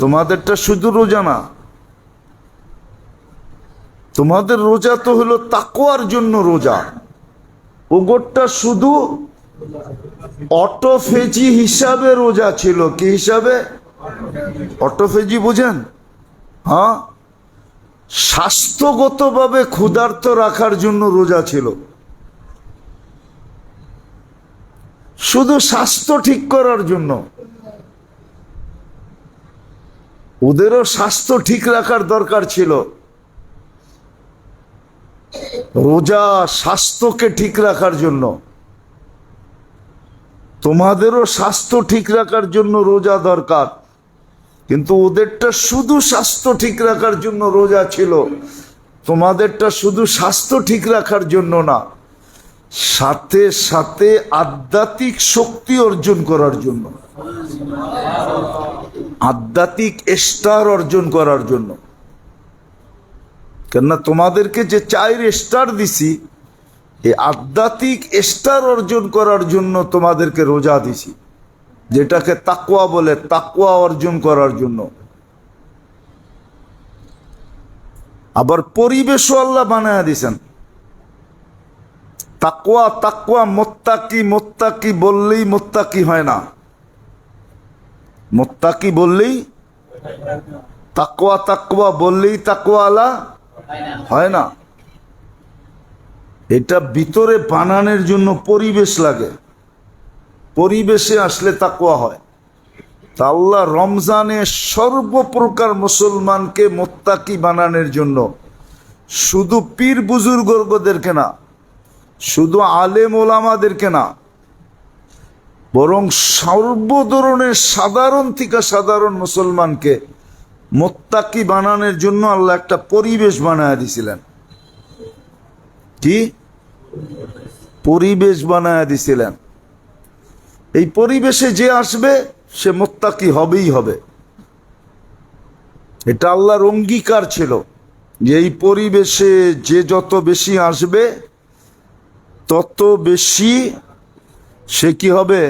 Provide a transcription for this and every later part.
তোমাদেরটা শুধু রোজা না, তোমাদের রোজা তো হলো তাকওয়ার জন্য রোজা। ওগোরটা শুধু অটোফেজি হিসাবে রোজা ছিল। কি হিসাবে? অটোফেজি বুঝেন? হ্যাঁ, স্বাস্থ্যগতভাবে ক্ষুধার্ত রাখার জন্য রোজা ছিল, শুধু স্বাস্থ্য ঠিক করার জন্য। ওদেরও স্বাস্থ্য ঠিক রাখার দরকার ছিল। রোজা স্বাস্থ্যকে ঠিক রাখার জন্য, তোমাদেরও স্বাস্থ্য ঠিক রাখার জন্য রোজা দরকার, কিন্তু ওদেরটা শুধু স্বাস্থ্য ঠিক রাখার জন্য রোজা ছিল, তোমাদেরটা শুধু স্বাস্থ্য ঠিক রাখার জন্য না, সাথে সাথে আধ্যাত্মিক শক্তি অর্জন করার জন্য, আধ্যাত্মিক স্টার অর্জন করার জন্য। কেননা তোমাদেরকে যে 4 স্টার দিছি, এই আধ্যাত্মিক স্টার অর্জন করার জন্য তোমাদেরকে রোজা দিছি, যেটাকে তাকওয়া বলে, তাকওয়া অর্জন করার জন্য। আবার পরিবেশও আল্লাহ বানায়া দিছেন। তাকওয়া তাকওয়া, মোত্তাকি মোত্তাকি বললেই মোত্তাকি হয় না, মোত্তাকি বললেই, তাকওয়া তাকওয়া বললেই তাকওয়া আলা হয় না। এটা ভিতরে বানানোর জন্য পরিবেশ লাগে, পরিবেশে আসলে তাকওয়া হয়। তা আল্লাহ রমজানে সর্বপ্রকার মুসলমানকে মোত্তাকি বানানোর জন্য শুধু পীর বুজুর্গদেরকে না, শুধু আলেম ওলামাদেরকে না, বরং সর্ব ধরনের সাধারণ থেকে সাধারণ মুসলমানকে মোত্তাকি বানানোর জন্য আল্লাহ একটা পরিবেশ বানায় দিছিলেন। কি পরিবেশ বানায় দিছিলেন? এই পরিবেশে যে আসবে সে মোত্তাকি হবেই হবে। এটা আল্লাহর অঙ্গীকার ছিল যে এই পরিবেশে যে যত বেশি আসবে তত বেশি সে কি হবে?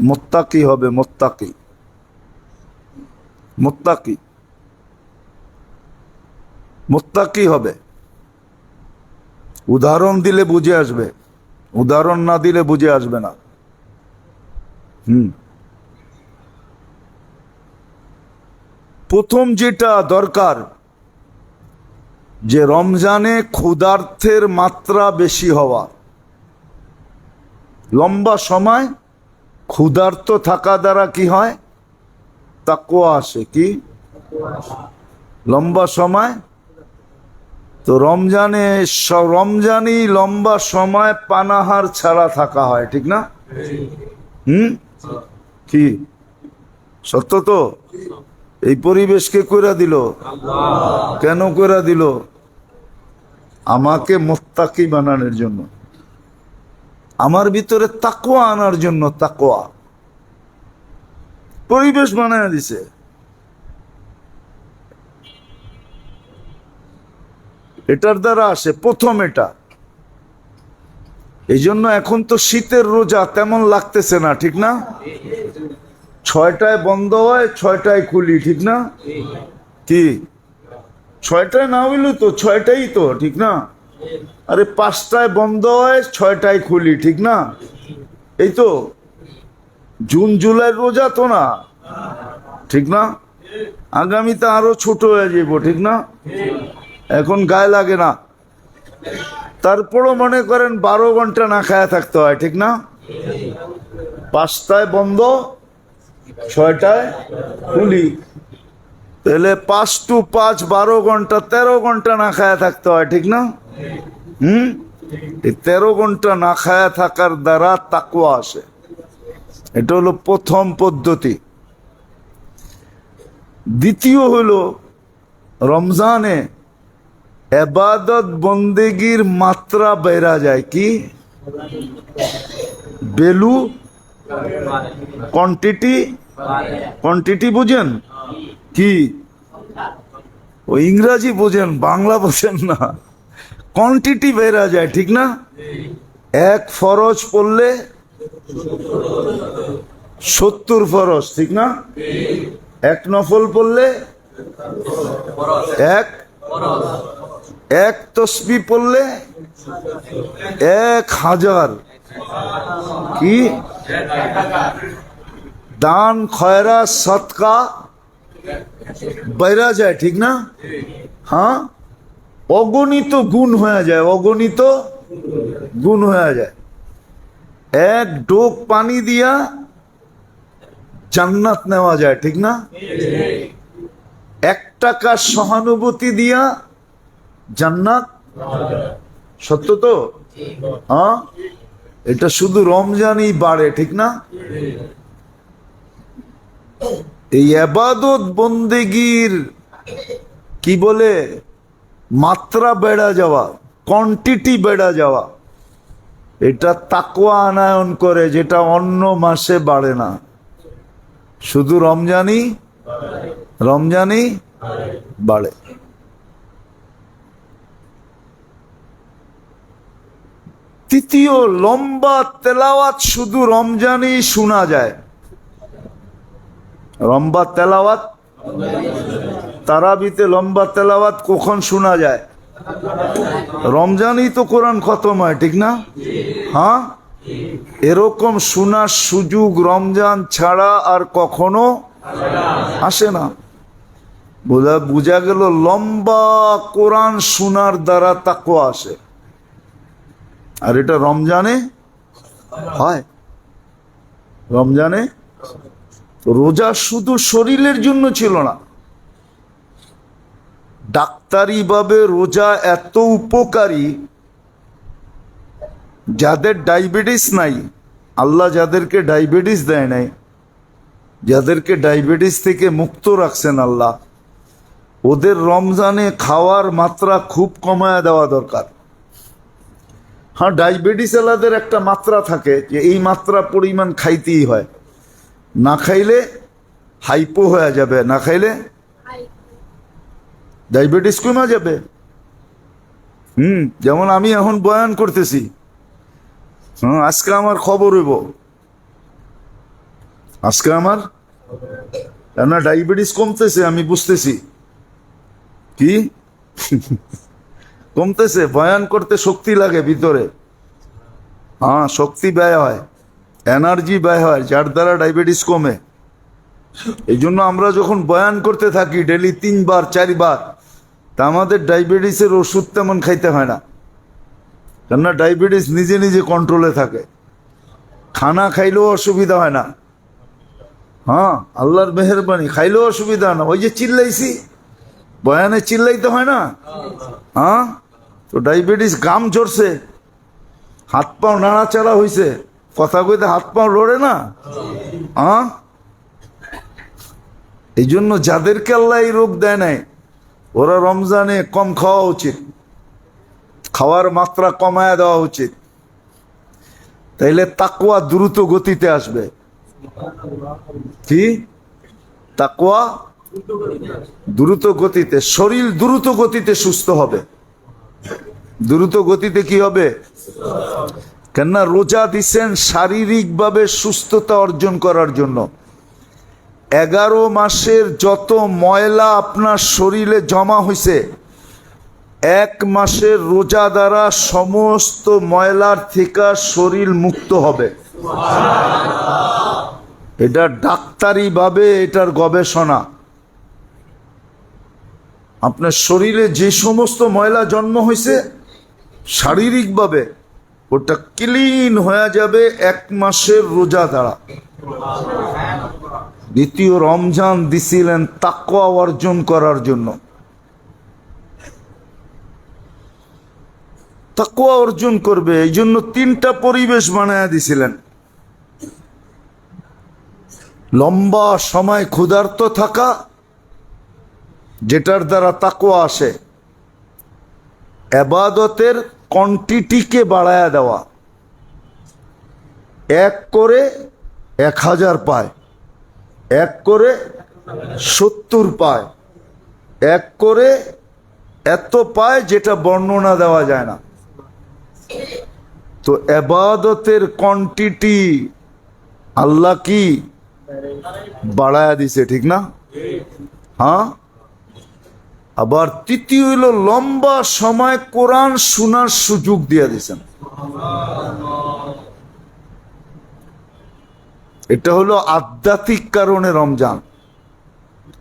মোত্তাকি হবে। মোত্তাকি মোত্তাকি মোত্তাকি হবে। উদাহরণ দিলে বুঝে আসবে, উদাহরণ না দিলে বুঝে আসবে না। প্রথম যেটা দরকার, যে রমজানে ক্ষুধার্থের মাত্রা বেশি হওয়া। লম্বা সময় ক্ষুধার্ত থাকা দ্বারা কি হয়? তাকওয়া আসে। কি লম্বা সময়? তো রমজানই লম্বা সময় পানাহার ছাড়া থাকা হয়, ঠিক না? কি সত্য তো? এই পরিবেশকে কইরা দিল, কেন কইরা দিল? আমাকে মুত্তাকি বানানোর জন্য, আমার ভিতরে তাকওয়া আনার জন্য। তাকওয়া পরিবেশ বানায় দিছে। এটার দ্বারা আসে প্রথম এটা। এই জন্য এখন তো শীতের রোজা তেমন লাগতেছে না, ঠিক না? 6টায় বন্ধ হয়, 6টায় খুলি, ঠিক না? কি 6টায় না হইল তো 6টাই তো, ঠিক না? আরে 5টায় বন্ধ হয়, 6টায় খুলি, ঠিক না? এই তো জুন জুলাইয়ের রোজা তো না, ঠিক না? আগামীতে আরো ছোট হয়ে যাব, ঠিক না? এখন গায়ে লাগে না। তারপরও মনে করেন 12 ঘন্টা না খায়া থাকতে হয়, ঠিক না? 5টায় বন্ধ, 6টায় খুলি, তাহলে 5 to 5 12 ঘন্টা, 13 ঘন্টা না খায়া থাকতে হয়, ঠিক না? এই 13 ঘন্টা না খায়া থাকার দ্বারা তাকওয়া আসে। এটা হলো প্রথম পদ্ধতি। দ্বিতীয় হলো রমজানে ইবাদত বন্দেগীর মাত্রা বেড়া যায়। কি ভ্যালু? কোয়ান্টিটি। কোয়ান্টিটি বুঝেন? কি ও ইংরাজি বোঝেন, বাংলা বোঝেন না। কোয়ান্টিটি বেড়া যায়, ঠিক না? এক ফরজ পড়লে 70 ফরজ, ঠিক না? এক নফল পড়লে এক, এক তসবিহ পড়লে 1000। কি দান খয়রা সদকা বাইরা যায়, ঠিক না? হ্যাঁ, অগণিত গুণ হয়ে যায়, অগণিত গুণ হয়ে যায়। এক ডোক পানি দিয়া জান্নাত নেওয়া যায়, ঠিক না? 1 টাকার সহানুভূতি দিয়া জান্নাত, সত্য তো? হ্যাঁ, এটা শুধু রমজানই বাড়ে, ঠিক না? এই ইবাদত বন্দেগীর কি বলে মাত্রা বেড়া যাওয়া, কোয়ান্টিটি বেড়া যাওয়া, এটা তাকওয়া আনায়ন করে, যেটা অন্য মাসে বাড়ে না। শুধু রমজানই বাড়ে। তৃতীয়, লম্বা তেলাওয়াত শুধু রমজানই শোনা যায়। লম্বা তেলাওয়াত, তারাবিতে লম্বা তেলাওয়াত কখন শোনা যায়? রমজানই তো কোরআন খতম হয়, ঠিক না? হ্যাঁ, এরকম শোনার সুযোগ রমজান ছাড়া আর কখনো আসে না। বোঝা গেল লম্বা কোরআন শোনার দ্বারা তাকওয়া আসে, আর এটা রমজানে হয়। রমজানে রোজা শুধু শরীরের জন্য ছিল না, ডাক্তারি ভাবে রোজা এত উপকারী, যাদের ডায়াবেটিস নাই, আল্লাহ যাদেরকে ডায়াবেটিস দেয় নাই, যাদেরকে ডায়াবেটিস থেকে মুক্ত রাখছেন আল্লাহ, ওদের রমজানে খাওয়ার মাত্রা খুব কমায়া দেওয়া দরকার। হ্যাঁ, ডায়াবেটিস আলাদের একটা মাত্রা থাকে যে এই মাত্রা পরিমাণ খাইতেই হয়, না খাইলে হাইপো হয়ে যাবে, না খাইলে ডায়াবেটিস কমে যাবে। যেমন আমি এখন বয়ান করতেছি, আজকে আমার খবর হইব, আজকে আমার না ডায়াবেটিস কমতেছে, আমি বুঝতেছি। কি কমতেছে? বয়ান করতে শক্তি লাগে ভিতরে, হ্যাঁ, শক্তি ব্যয় হয়, এনার্জি ব্যয় হয়, যার দ্বারা ডায়াবেটিস কমে। এই জন্য আমরা যখন বয়ান করতে থাকি ডেলি 3 বার 4 বার, তা আমাদের ডায়াবেটিসের ওষুধ তেমন খাইতে হয় না, কেননা ডায়াবেটিস নিজে নিজে কন্ট্রোলে থাকে, খানা খাইলেও অসুবিধা হয় না। হ্যাঁ, আল্লাহর মেহেরবানি, খাইলেও অসুবিধা হয় না। ওই যে চিল্লাইছি, বয়ানে চিল্লাইতে হয় না। হ্যাঁ, তো ডায়াবেটিস গাম ঝরছে, হাত পাও নাড়াচাড়া হয়েছে, কথা কইতে হাত পাও লড়ে না। হ্যাঁ, এই জন্য যাদেরকে আল্লাহ এই রোগ দেয় নাই, ওরা রমজানে কম খাওয়া উচিত, খাওয়ার মাত্রা কমায় দেওয়া উচিত, তাইলে তাকওয়া দ্রুত গতিতে আসবে। কি তাকওয়া দ্রুত গতিতে, শরীর দ্রুত গতিতে সুস্থ হবে। দ্রুত গতিতে কি হবে? কেননা রোজা দিচ্ছেন শারীরিকভাবে সুস্থতা অর্জন করার জন্য। 11 মাসের যত ময়লা আপনার শরীরে জমা হয়েছে, 1 মাসের রোজা দ্বারা সমস্ত ময়লার থেকে শরীর মুক্ত হবে। এটা ডাক্তারি ভাবে এটার গবেষণা। আপনার শরীরে যে সমস্ত ময়লা জন্ম হয়েছে শারীরিকভাবে, ওটা ক্লিন হয়ে যাবে 1 মাসের রোজা দ্বারা। দ্বিতীয়, রমজান দিছিলেন তাকওয়া অর্জন করার জন্য। তাকওয়া অর্জন করবে, এই জন্য 3টা পরিবেশ বানায়া দিছিলেন। লম্বা সময় ক্ষুধার্ত থাকা, যেটার দ্বারা তাকওয়া আসে। ইবাদতের কোয়ান্টিটিকে বাড়ায়া দেওয়া, 1 করে 1000 পায়, 1 করে 70 পায়, 1 করে এত পায় যেটা বর্ণনা দেওয়া যায় না। তো ইবাদতের কোয়ান্টিটি আল্লাহ কি বাড়ায়া দিছে, ঠিক না? হ্যাঁ, আবার তৃতীয় হইল লম্বা সময় কোরআন শোনার সুযোগ দিয়ে দিয়েছেন। এটা হলো আধ্যাত্মিক কারণে রমজান।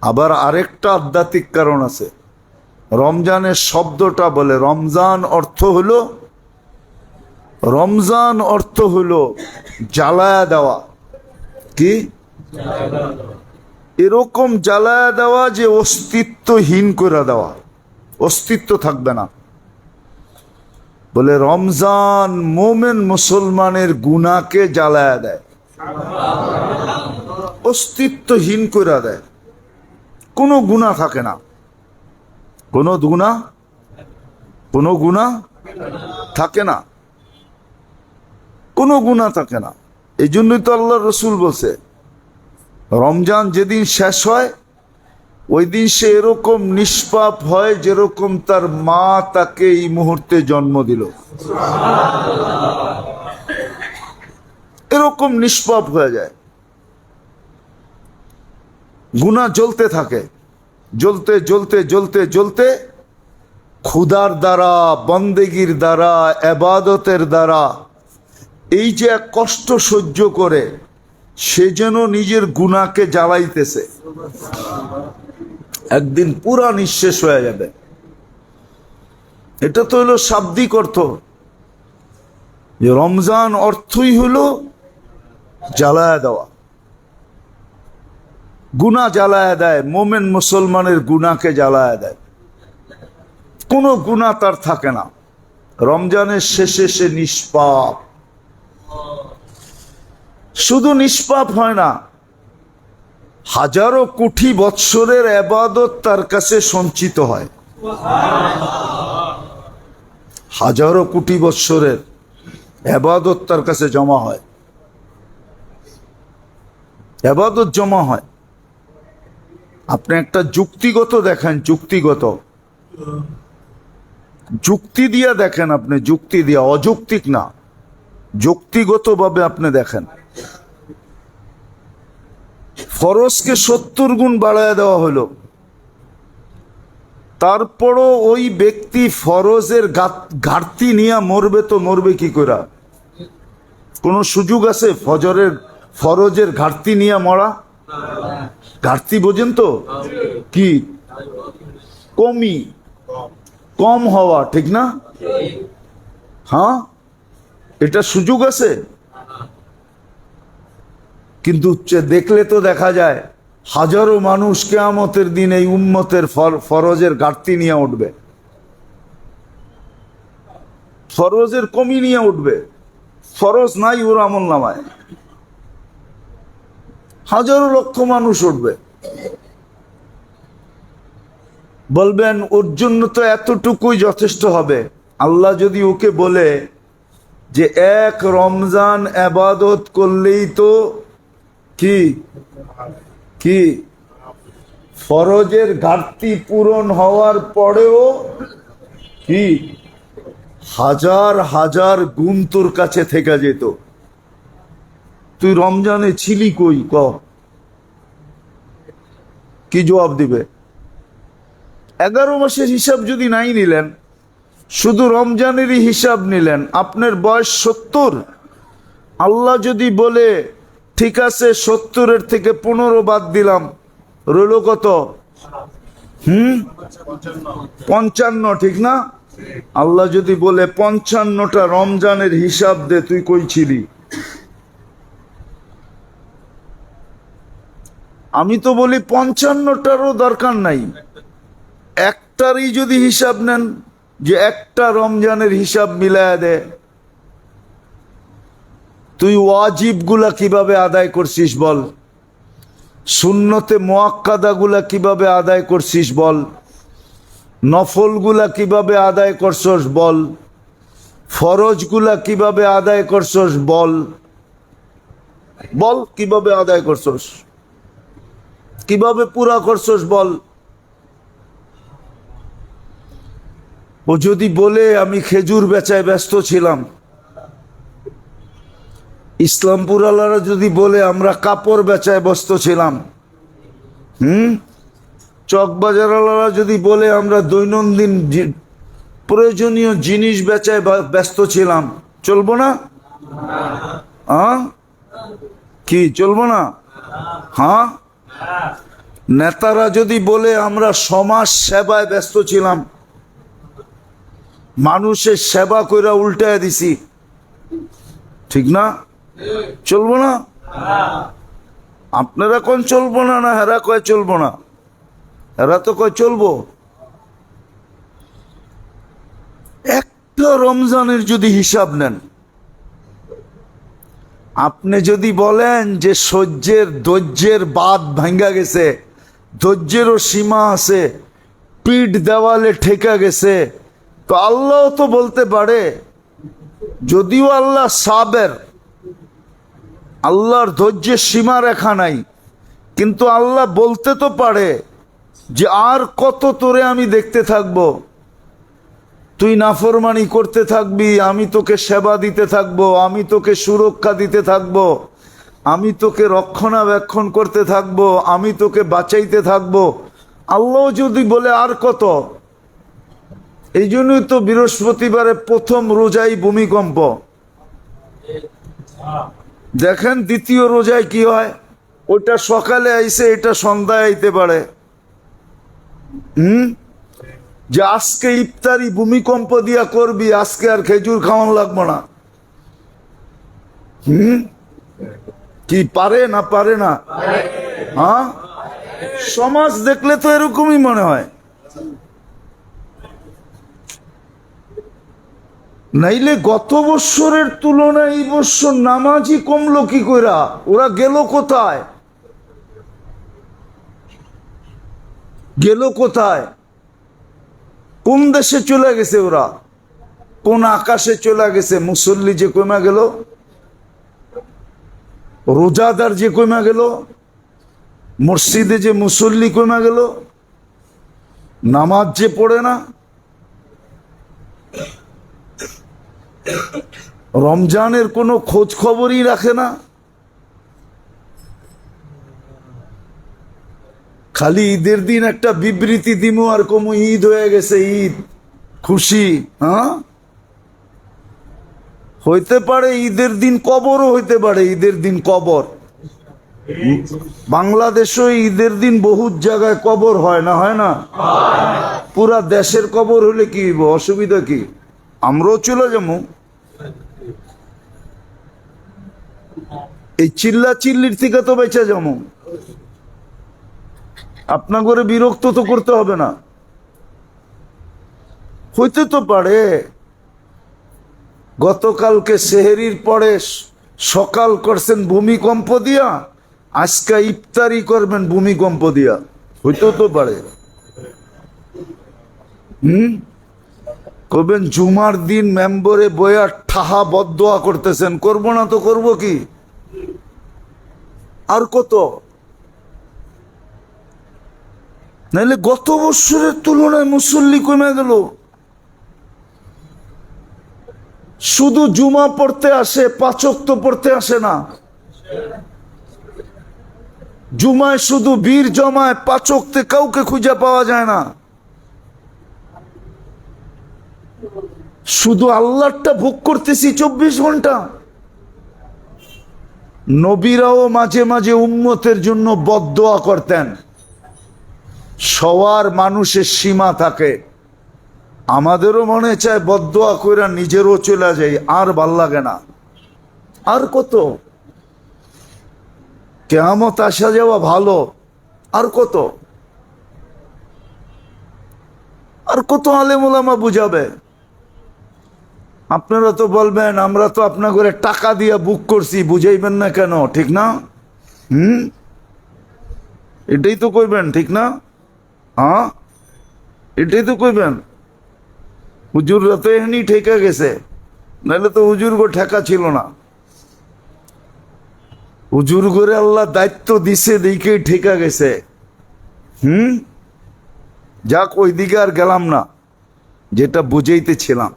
আবার আরেকটা আধ্যাত্মিক কারণ আছে। রমজানের শব্দটা বলে রমজান অর্থ হলো জ্বালায়া দেওয়া। কি এরকম জ্বালায়া দেওয়া যে অস্তিত্বহীন করে দেওয়া, অস্তিত্ব থাকবে না। বলে রমজান মোমেন মুসলমানের গুনাহকে জ্বালায়া দেয়, অস্তিত্বহীন করে দেয়। কোনো গুনাহ থাকে না, কোনো গুনাহ থাকে না, কোনো গুনাহ থাকে না। এই জন্যই তো আল্লাহ রসুল বলছে রমজান যেদিন শেষ হয় ওই দিন সে এরকম নিষ্পাপ হয় যেরকম তার মা তাকে এই মুহূর্তে জন্ম দিল। এরকম নিষ্পাপ হয়ে যায়। গুনাহ জ্বলতে থাকে, জ্বলতে জ্বলতে জ্বলতে জ্বলতে ক্ষুধার দ্বারা, বন্দেগীর দ্বারা, এবাদতের দ্বারা এই যে এক কষ্ট সহ্য করে সে যেন নিজের গুনাহকে জ্বালাইতেছে, একদিন পুরা নিঃশেষ হয়ে যাবে। এটা তো হলো শাব্দিক অর্থ, যে রমজান অর্থই হলো জ্বালায়া দেওয়া। গুনাহ জ্বালায়া দেয়, মোমেন মুসলমানের গুনাহকে জ্বালায়া দেয়। কোনো গুনাহ তার থাকে না। রমজানের শেষে সে নিষ্পাপ। শুধু নিষ্পাপ হয় না, হাজারো কোটি বৎসরের ইবাদত তার কাছে সঞ্চিত হয়। হাজারো কোটি বৎসরের ইবাদত তার কাছে জমা হয়, ইবাদত জমা হয়। আপনি একটা যুক্তিগত দেখেন, যুক্তি দিয়া দেখেন, আপনি যুক্তি দিয়া, অযৌক্তিক না, যুক্তিগতভাবে আপনি দেখেন। ফরজকে 70 গুণ বাড়ায় দেওয়া হলো, তারপরও ওই ব্যক্তি ফরজের ঘাটতি নিয়ে মরবে তো মরবে কি করে? কোন সুযোগ আছে ফরজের ঘাটতি নিয়ে মরা? ঘাটতি বোঝেন তো কি? কম হওয়া, ঠিক না? হ্যাঁ, এটা সুযোগ আছে। কিন্তু দেখলে তো দেখা যায় হাজারো মানুষ কিয়ামতের দিন এই উম্মতের ফরজের ঘাটতি নিয়ে উঠবে, ফরজের কমি নিয়ে উঠবে। ফরজ নাই ওর আমল নামায়, হাজারো লক্ষ মানুষ উঠবে। বলবেন ওর জন্য তো এতটুকুই যথেষ্ট হবে। আল্লাহ যদি ওকে বলে যে এক রমজান ইবাদত করলেই তো কি ফরজের ঘাটতি পূরণ হওয়ার পরেও কি হাজার হাজার গুণ তোর কাছে থেকে যেত, তুই রমজানে ছিলি কই? কি জবাব দিবে? 11 মাসের হিসাব যদি নাই নিলেন, শুধু রমজানেরই হিসাব নিলেন, আপনার বয়স 70। আল্লাহ যদি বলে ঠিক আছে 70-এর থেকে 15 বাদ দিলাম, রইল কত? 55, ঠিক না? আল্লাহ যদি বলে 55টা রমজানের হিসাব দে, তুই কই ছিলি? আমি তো বলি 55টারও দরকার নাই, একটারই যদি হিসাব নেন, যে একটা রমজানের হিসাব মিলায়া দে, তুই ওয়াজিব গুলা কিভাবে আদায় করছিস বল, সুন্নতে মুআক্কাদা গুলা কিভাবে আদায় করছিস বল, নফল গুলা কিভাবে আদায় করছস বল, ফরজ গুলা কিভাবে আদায় করছস বল, কিভাবে আদায় করছস, কিভাবে পুরা করছস বল। ও যদি বলে আমি খেজুর বেচায় ব্যস্ত ছিলাম, ইসলামপুর আলারা যদি বলে আমরা কাপড় বেচায় ব্যস্ত ছিলাম, চকবাজারওয়ালারা যদি বলে আমরা দৈনন্দিন প্রয়োজনীয় জিনিস বেচায় ব্যস্ত ছিলাম, চলবো না? কি চলবো না? হ্যাঁ। নেতারা যদি বলে আমরা সমাজ সেবায় ব্যস্ত ছিলাম, মানুষের সেবা কইরা উল্টায় দিছি, ঠিক না? চলবো না? আপনারা কোন চলবো না? না হেরা কয় চলবো না? এরা তো কয় চলবো। একটা রমজানের যদি হিসাব নেন, আপনি যদি বলেন যে ধৈর্যের বাঁধ ভাঙ্গা গেছে, ধৈর্যেরও সীমা আছে, পিঠ দেওয়ালে ঠেকা গেছে, তো আল্লাহ তো বলতে পারে, যদিও আল্লাহ সাবের, আল্লাহর ধৈর্যের সীমা রেখা নাই, কিন্তু আল্লাহ বলতে তো পারে যে আর কত তোরে আমি দেখতে থাকবো, তুই নাফরমানি করতে থাকবি, আমি তোকে সেবা দিতে থাকবো, আমি তোকে সুরক্ষা দিতে থাকবো, আমি তোকে রক্ষণাবেক্ষণ করতে থাকবো, আমি তোকে বাঁচাইতে থাকবো। আল্লাহ যদি বলে আর কত। এই জন্যই তো বৃহস্পতিবারে প্রথম রোজাই ভূমিকম্প। দেখেন দ্বিতীয় রোজায় কি হয়, ওটা সকালে আইসে, এটা সন্ধ্যায় আইতে পারে। যে আজকে ইফতারি ভূমিকম্প দিয়া করবি, আজকে আর খেজুর খাওয়ান লাগবো না। কি পারে না পারে না? হ্যাঁ, সমাজ দেখলে তো এরকমই মনে হয়। নাইলে গত বৎসরের তুলনায় এই বৎসর নামাজই কমলো কি কইরা? ওরা গেল কোথায়? গেল কোথায়? কোন দেশে চলে গেছে ওরা? কোন আকাশে চলে গেছে? মুসল্লি যে কমে গেল, রোজাদার যে কমে গেল, মসজিদে যে মুসল্লি কমে গেল, নামাজ যে পড়ে না, রমজানের কোনো খোঁজ খবরই রাখে না, খালি ঈদের দিন একটা বিবৃতি দিমু আর কমু ঈদ হয়ে গেছে, ঈদ খুশি। হ্যাঁ, হইতে পারে ঈদের দিন কবরও হইতে পারে, ঈদের দিন কবর। বাংলাদেশও ঈদের দিন বহু জায়গায় কবর হয় না? হয় না? পুরা দেশের কবর হলে কি অসুবিধা কি? আমরাও চলে যাবো। এই চিল্লা চিল্লির থেকে তো বেঁচে যাবো। আপনার করে বিরক্ত তো করতে হবে না। হইতে তো পারে গতকালকে সেহেরির পরে সকাল করছেন ভূমিকম্প দিয়া, আজকে ইফতারি করবেন ভূমিকম্প দিয়া, হইতেও তো পারে। কবেন জুমার দিন মেম্বরে বইয়া ঠাহা বদদোয়া করতেছেন, করবো না তো করব কি? আর কত? নাইলে গত বছরের তুলনায় মুসল্লি কমে গেল। শুধু জুমা পড়তে আসে, 5 ওয়াক্ত পড়তে আসে না। জুমায় শুধু ভিড় জমায়, 5 ওয়াক্তে কাউকে খুঁজে পাওয়া যায় না। শুধু আল্লাহটা ভোগ করতেছি 24 ঘন্টা। নবীরাও মাঝে মাঝে উম্মতের জন্য বদদোয়া করতেন। সবার মানুষের সীমা থাকে, আমাদেরও মনে চায় বদদোয়া কইরা নিজেরও চলে যাই, আর ভাল লাগে না। আর কত? কিয়ামত আসা যাওয়া ভালো, আর কত? আর কত আলেম ওলামা বুঝাবে? আপনারা তো বলবেন আমরা তো আপনার করে টাকা দিয়ে বুক করছি, বুঝাইবেন না কেন? ঠিক না? এটাই তো কইবেন, ঠিক না? হ্যাঁ, এটাই তো কইবেন। হুজুররা তো এমনি ঠেকা গেছে, নাহলে তো হুজুর গো ঠেকা ছিল না। হুজুর করে আল্লাহ দায়িত্ব দিছে, দিকেই ঠেকা গেছে। যাক, ওই দিকে আর গেলাম না। যেটা বুঝাইতেছিলাম,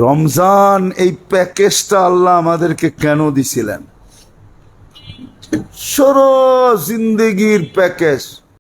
রমজান এই প্যাকেজটা আল্লাহ আমাদেরকে কেন দিছিলেন? সরো জিন্দগির প্যাকেজ